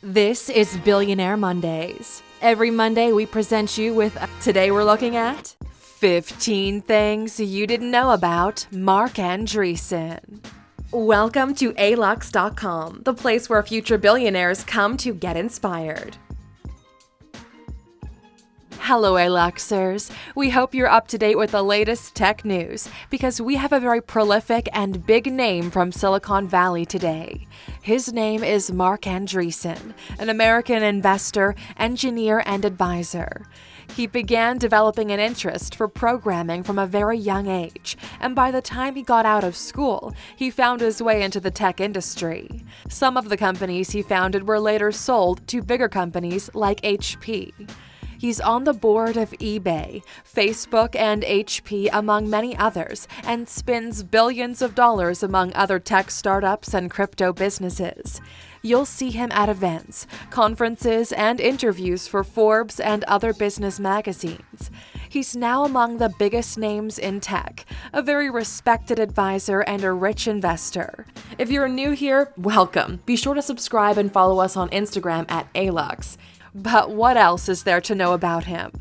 This is Billionaire Mondays. Every Monday we present you with, today we're looking at 15 things you didn't know about Marc Andreessen. Welcome to Alux.com, the place where future billionaires come to get inspired. Hello, Aluxers. We hope you're up to date with the latest tech news because we have a very prolific and big name from Silicon Valley today. His name is Marc Andreessen, an American investor, engineer, and advisor. He began developing an interest for programming from a very young age, and by the time he got out of school, he found his way into the tech industry. Some of the companies he founded were later sold to bigger companies like HP. He's on the board of eBay, Facebook, and HP, among many others, and spends billions of dollars among other tech startups and crypto businesses. You'll see him at events, conferences, and interviews for Forbes and other business magazines. He's now among the biggest names in tech, a very respected advisor and a rich investor. If you're new here, welcome. Be sure to subscribe and follow us on Instagram at Alux. But what else is there to know about him?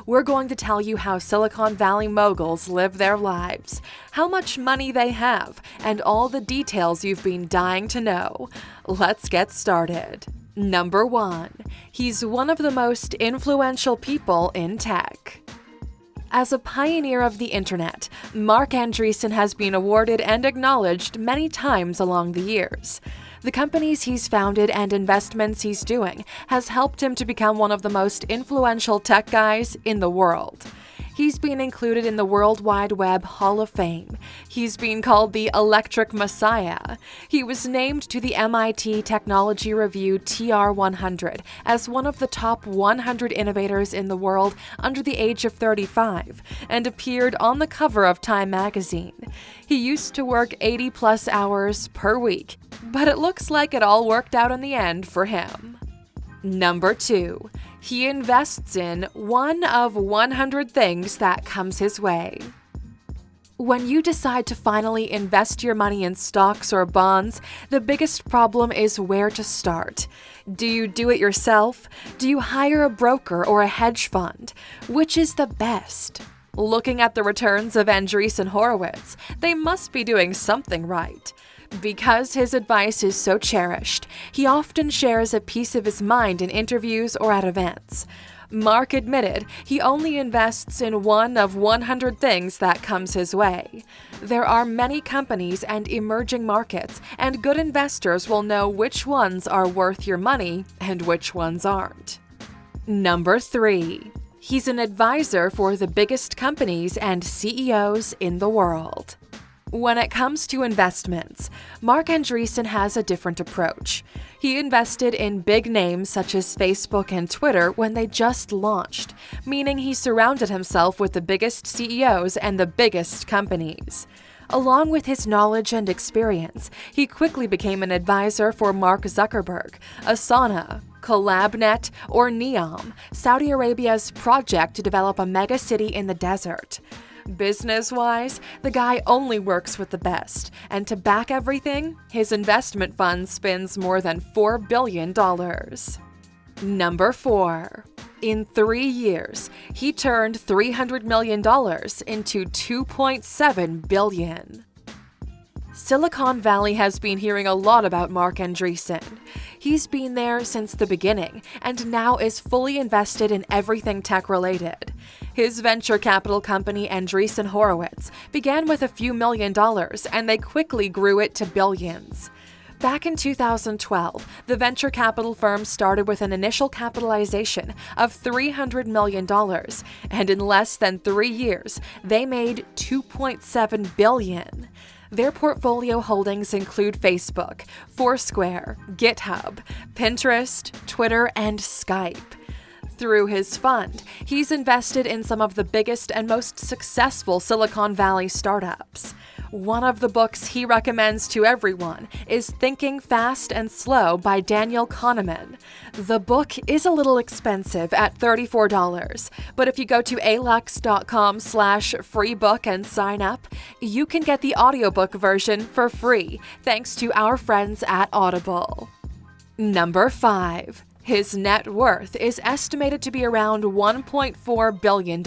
We're going to tell you how Silicon Valley moguls live their lives, how much money they have, and all the details you've been dying to know. Let's get started. Number 1. He's one of the most influential people in tech. As a pioneer of the internet, Marc Andreessen has been awarded and acknowledged many times along the years. The companies he's founded and investments he's doing has helped him to become one of the most influential tech guys in the world. He's been included in the World Wide Web Hall of Fame. He's been called the Electric Messiah. He was named to the MIT Technology Review TR100 as one of the top 100 innovators in the world under the age of 35 and appeared on the cover of Time magazine. He used to work 80-plus hours per week, but it looks like it all worked out in the end for him. Number 2. He invests in one of 100 things that comes his way. When you decide to finally invest your money in stocks or bonds, the biggest problem is where to start. Do you do it yourself? Do you hire a broker or a hedge fund? Which is the best? Looking at the returns of Andreessen Horowitz, they must be doing something right. Because his advice is so cherished, he often shares a piece of his mind in interviews or at events. Marc admitted he only invests in one of 100 things that comes his way. There are many companies and emerging markets, and good investors will know which ones are worth your money and which ones aren't. Number 3. He's an advisor for the biggest companies and CEOs in the world. When it comes to investments, Marc Andreessen has a different approach. He invested in big names such as Facebook and Twitter when they just launched, meaning he surrounded himself with the biggest CEOs and the biggest companies. Along with his knowledge and experience, he quickly became an advisor for Mark Zuckerberg, Asana, CollabNet, or Neom, Saudi Arabia's project to develop a megacity in the desert. Business-wise, the guy only works with the best, and to back everything, his investment fund spends more than $4 billion. Number 4. In 3 years, he turned $300 million into $2.7 billion. Silicon Valley has been hearing a lot about Marc Andreessen. He's been there since the beginning and now is fully invested in everything tech-related. His venture capital company, Andreessen Horowitz, began with a few $1 million, and they quickly grew it to billions. Back in 2012, the venture capital firm started with an initial capitalization of $300 million, and in less than 3 years, they made $2.7 billion. Their portfolio holdings include Facebook, Foursquare, GitHub, Pinterest, Twitter, and Skype. Through his fund, he's invested in some of the biggest and most successful Silicon Valley startups. One of the books he recommends to everyone is Thinking Fast and Slow by Daniel Kahneman. The book is a little expensive at $34, but if you go to Alux.com/freebook and sign up, you can get the audiobook version for free thanks to our friends at Audible. Number 5. His net worth is estimated to be around $1.4 billion.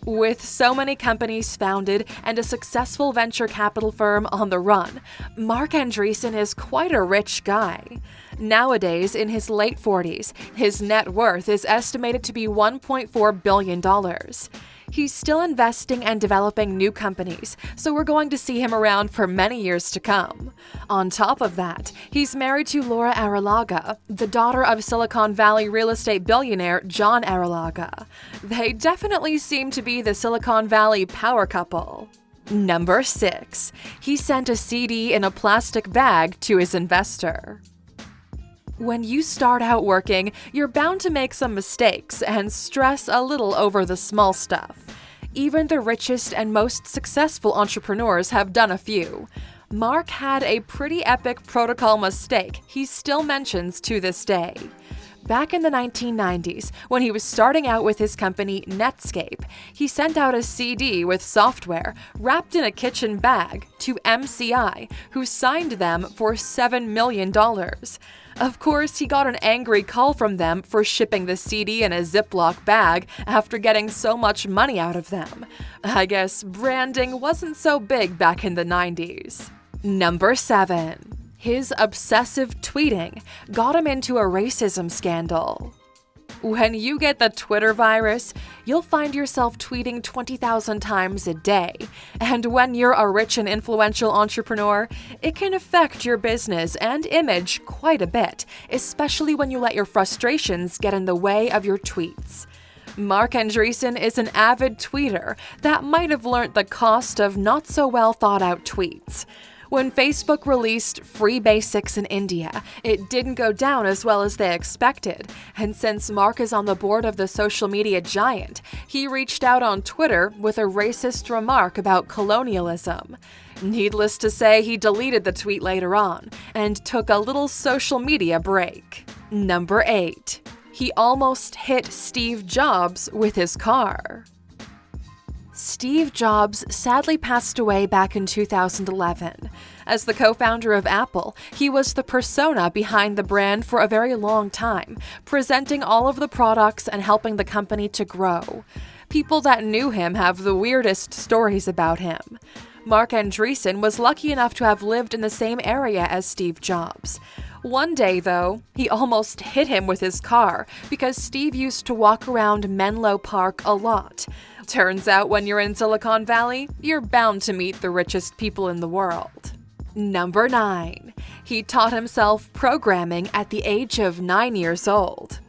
With so many companies founded and a successful venture capital firm on the run, Marc Andreessen is quite a rich guy. Nowadays, in his late 40s, his net worth is estimated to be $1.4 billion. He's still investing and developing new companies, so we're going to see him around for many years to come. On top of that, he's married to Laura Arrillaga, the daughter of Silicon Valley real estate billionaire John Arrillaga. They definitely seem to be the Silicon Valley power couple. Number 6. He sent a CD in a plastic bag to his investor. When you start out working, you're bound to make some mistakes and stress a little over the small stuff. Even the richest and most successful entrepreneurs have done a few. Marc had a pretty epic protocol mistake he still mentions to this day. Back in the 1990s, when he was starting out with his company Netscape, he sent out a CD with software wrapped in a kitchen bag to MCI, who signed them for $7 million. Of course, he got an angry call from them for shipping the CD in a Ziploc bag after getting so much money out of them. I guess branding wasn't so big back in the 90s. Number 7. His obsessive tweeting got him into a racism scandal. When you get the Twitter virus, you'll find yourself tweeting 20,000 times a day. And when you're a rich and influential entrepreneur, it can affect your business and image quite a bit, especially when you let your frustrations get in the way of your tweets. Marc Andreessen is an avid tweeter that might have learnt the cost of not so well thought out tweets. When Facebook released free basics in India, it didn't go down as well as they expected, and since Marc is on the board of the social media giant, he reached out on Twitter with a racist remark about colonialism. Needless to say, he deleted the tweet later on and took a little social media break. Number 8. He almost hit Steve Jobs with his car. Steve Jobs sadly passed away back in 2011. As the co-founder of Apple, he was the persona behind the brand for a very long time, presenting all of the products and helping the company to grow. People that knew him have the weirdest stories about him. Marc Andreessen was lucky enough to have lived in the same area as Steve Jobs. One day, though, he almost hit him with his car because Steve used to walk around Menlo Park a lot. Turns out when you're in Silicon Valley, you're bound to meet the richest people in the world. Number 9. He taught himself programming at the age of 9 years old.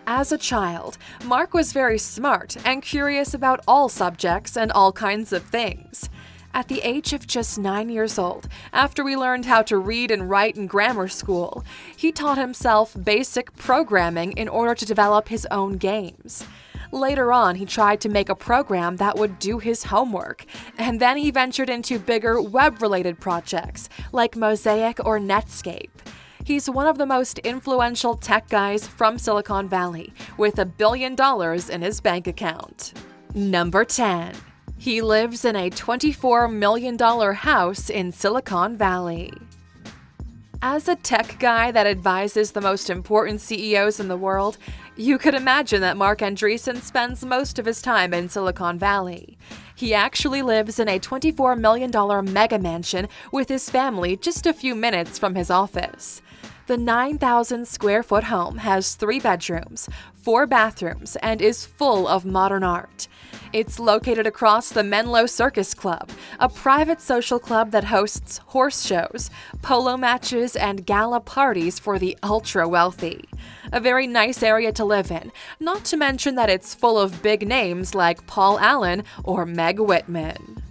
As a child, Marc was very smart and curious about all subjects and all kinds of things. At the age of just 9 years old, after we learned how to read and write in grammar school, he taught himself basic programming in order to develop his own games. Later on, he tried to make a program that would do his homework, and then he ventured into bigger web-related projects like Mosaic or Netscape. He's one of the most influential tech guys from Silicon Valley, with $1 billion in his bank account. Number 10. He lives in a $24 million house in Silicon Valley. As a tech guy that advises the most important CEOs in the world, you could imagine that Marc Andreessen spends most of his time in Silicon Valley. He actually lives in a $24 million mega mansion with his family just a few minutes from his office. The 9,000 square foot home has 3 bedrooms, 4 bathrooms, and is full of modern art. It's located across the Menlo Circus Club, a private social club that hosts horse shows, polo matches, and gala parties for the ultra-wealthy. A very nice area to live in, not to mention that it's full of big names like Paul Allen or Meg Whitman.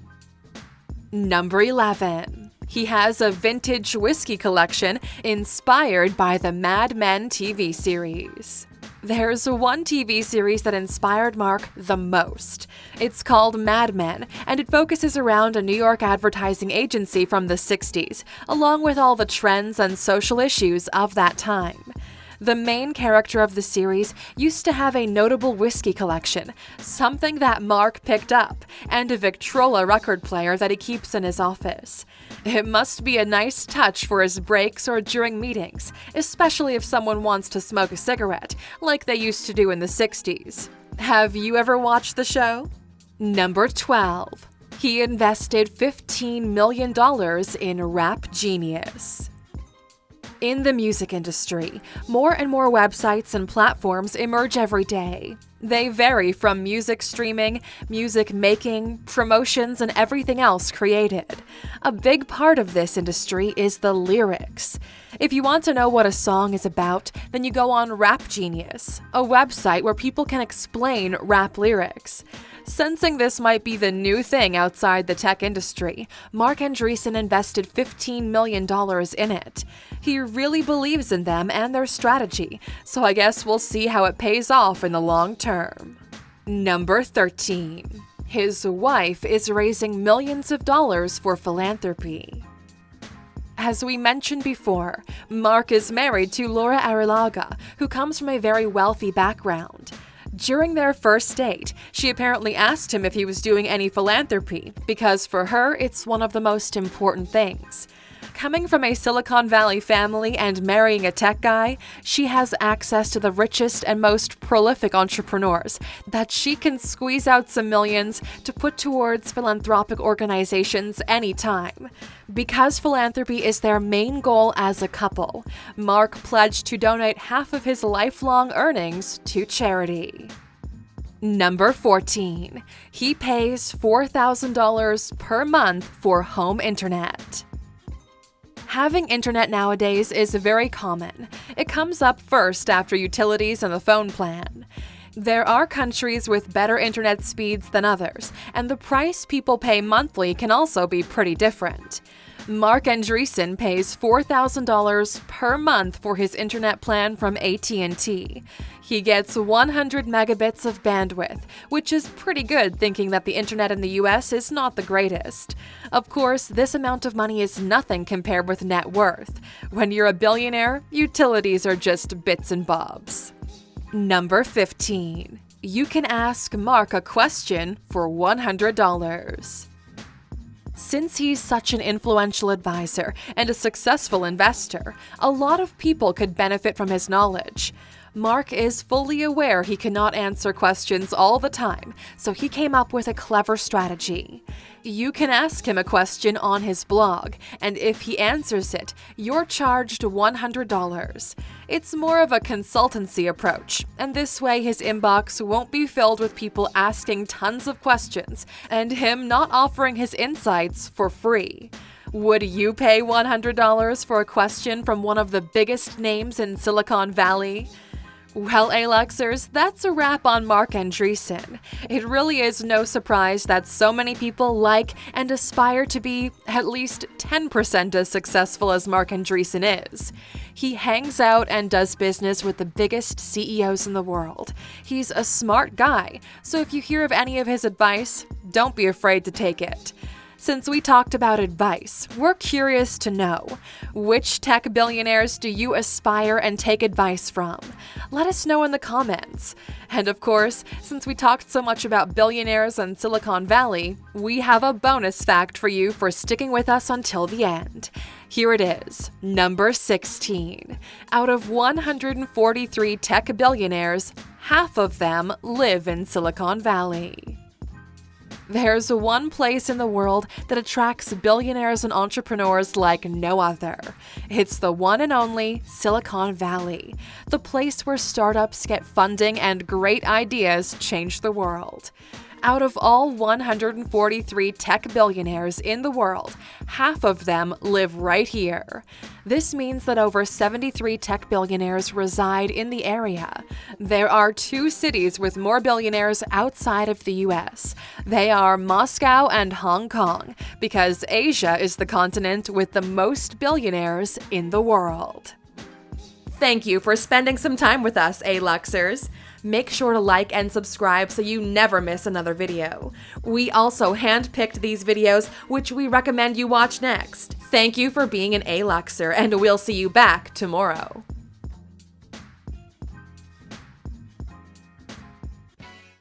Number 11. He has a vintage whiskey collection inspired by the Mad Men TV series. There's one TV series that inspired Marc the most. It's called Mad Men, and it focuses around a New York advertising agency from the 60s, along with all the trends and social issues of that time. The main character of the series used to have a notable whiskey collection, something that Marc picked up, and a Victrola record player that he keeps in his office. It must be a nice touch for his breaks or during meetings, especially if someone wants to smoke a cigarette, like they used to do in the 60s. Have you ever watched the show? Number 12. He invested $15 million in Rap Genius. In the music industry, more and more websites and platforms emerge every day. They vary from music streaming, music making, promotions, and everything else created. A big part of this industry is the lyrics. If you want to know what a song is about, then you go on Rap Genius, a website where people can explain rap lyrics. Sensing this might be the new thing outside the tech industry, Marc Andreessen invested $15 million in it. He really believes in them and their strategy, so I guess we'll see how it pays off in the long term. Number 13. His wife is raising millions of dollars for philanthropy. As we mentioned before, Marc is married to Laura Arrillaga, who comes from a very wealthy background. During their first date, she apparently asked him if he was doing any philanthropy, because for her, it's one of the most important things. Coming from a Silicon Valley family and marrying a tech guy, she has access to the richest and most prolific entrepreneurs that she can squeeze out some millions to put towards philanthropic organizations anytime. Because philanthropy is their main goal as a couple, Marc pledged to donate half of his lifelong earnings to charity. Number 14. He pays $4,000 per month for home internet. Having internet nowadays is very common. It comes up first after utilities and the phone plan. There are countries with better internet speeds than others, and the price people pay monthly can also be pretty different. Marc Andreessen pays $4,000 per month for his internet plan from AT&T. He gets 100 megabits of bandwidth, which is pretty good thinking that the internet in the US is not the greatest. Of course, this amount of money is nothing compared with net worth. When you're a billionaire, utilities are just bits and bobs. Number 15. You can ask Marc a question for $100. Since he's such an influential advisor and a successful investor, a lot of people could benefit from his knowledge. Marc is fully aware he cannot answer questions all the time, so he came up with a clever strategy. You can ask him a question on his blog, and if he answers it, you're charged $100. It's more of a consultancy approach, and this way his inbox won't be filled with people asking tons of questions and him not offering his insights for free. Would you pay $100 for a question from one of the biggest names in Silicon Valley? Well, Aluxers, that's a wrap on Marc Andreessen. It really is no surprise that so many people like and aspire to be at least 10% as successful as Marc Andreessen is. He hangs out and does business with the biggest CEOs in the world. He's a smart guy, so if you hear of any of his advice, don't be afraid to take it. Since we talked about advice, we're curious to know, which tech billionaires do you aspire and take advice from? Let us know in the comments. And of course, since we talked so much about billionaires and Silicon Valley, we have a bonus fact for you for sticking with us until the end. Here it is, number 16. Out of 143 tech billionaires, half of them live in Silicon Valley. There's one place in the world that attracts billionaires and entrepreneurs like no other. It's the one and only Silicon Valley, the place where startups get funding and great ideas change the world. Out of all 143 tech billionaires in the world, half of them live right here. This means that over 73 tech billionaires reside in the area. There are 2 cities with more billionaires outside of the US. They are Moscow and Hong Kong, because Asia is the continent with the most billionaires in the world. Thank you for spending some time with us, Aluxers. Make sure to like and subscribe so you never miss another video. We also handpicked these videos, which we recommend you watch next. Thank you for being an Aluxer, and we'll see you back tomorrow.